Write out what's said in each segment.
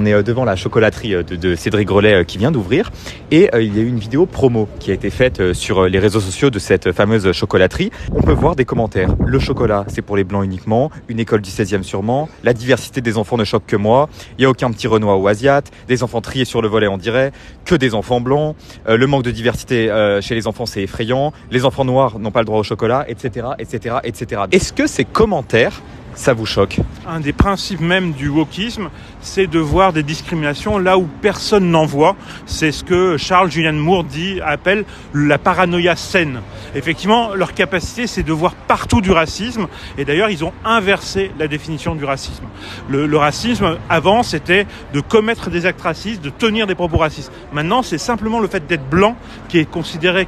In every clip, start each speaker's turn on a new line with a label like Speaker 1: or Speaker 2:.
Speaker 1: on est devant la chocolaterie de Cédric Grolet qui vient d'ouvrir et il y a eu une vidéo promo qui a été faite sur les réseaux sociaux de cette fameuse chocolaterie. On peut voir des commentaires. Le chocolat, c'est pour les blancs uniquement. Une école du 16e sûrement. La diversité des enfants ne choque que moi. Il n'y a aucun petit Renoir ou Asiate. Des enfants triés sur le volet, on dirait. Que des enfants blancs. Le manque de diversité chez les enfants, c'est effrayant. Les enfants noirs n'ont pas le droit au chocolat, etc., etc., etc. Est-ce que ces commentaires, ça vous choque?
Speaker 2: Un des principes même du wokisme, c'est de voir des discriminations là où personne n'en voit. C'est ce que Charles Julian Moore appelle la paranoïa saine. Effectivement, leur capacité, c'est de voir partout du racisme. Et d'ailleurs, ils ont inversé la définition du racisme. Le racisme, avant, c'était de commettre des actes racistes, de tenir des propos racistes. Maintenant, c'est simplement le fait d'être blanc qui est considéré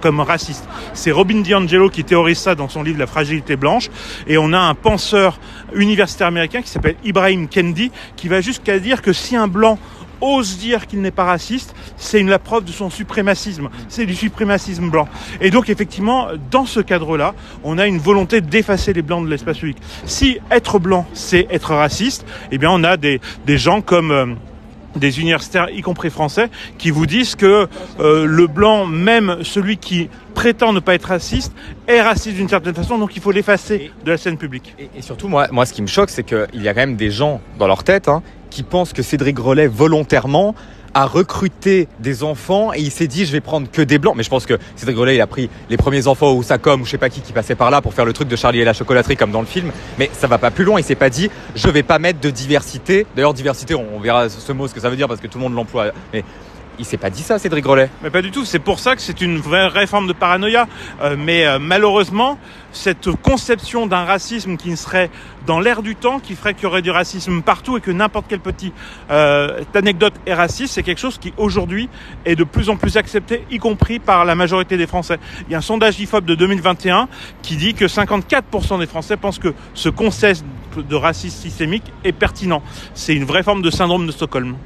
Speaker 2: comme raciste. C'est Robin DiAngelo qui théorise ça dans son livre La fragilité blanche. Et on a un penseur universitaire américain qui s'appelle Ibrahim Kendi qui va jusqu'à dire que si un blanc ose dire qu'il n'est pas raciste, c'est la preuve de son suprémacisme. C'est du suprémacisme blanc. Et donc, effectivement, dans ce cadre-là, on a une volonté d'effacer les blancs de l'espace public. Si être blanc, c'est être raciste, eh bien, on a des gens comme des universitaires, y compris français, qui vous disent que le blanc, même celui qui prétend ne pas être raciste, est raciste d'une certaine façon, donc il faut l'effacer de la scène publique.
Speaker 1: Et surtout, moi, ce qui me choque, c'est qu'il y a quand même des gens dans leur tête qui pensent que Cédric Grolet, volontairement, a recruté des enfants et il s'est dit je vais prendre que des blancs. Mais je pense que Cédric Grolet, il a pris les premiers enfants au Sacom ou je sais pas qui passait par là pour faire le truc de Charlie et la chocolaterie comme dans le film. Mais ça va pas plus loin. Il s'est pas dit je vais pas mettre de diversité. D'ailleurs, diversité, on verra ce mot, ce que ça veut dire parce que tout le monde l'emploie. Mais il s'est pas dit ça, Cédric Grolet.
Speaker 2: Mais pas du tout. C'est pour ça que c'est une vraie forme de paranoïa. Mais malheureusement, cette conception d'un racisme qui serait dans l'air du temps, qui ferait qu'il y aurait du racisme partout et que n'importe quelle petite anecdote est raciste, c'est quelque chose qui aujourd'hui est de plus en plus accepté, y compris par la majorité des Français. Il y a un sondage IFOP de 2021 qui dit que 54% des Français pensent que ce concept de racisme systémique est pertinent. C'est une vraie forme de syndrome de Stockholm.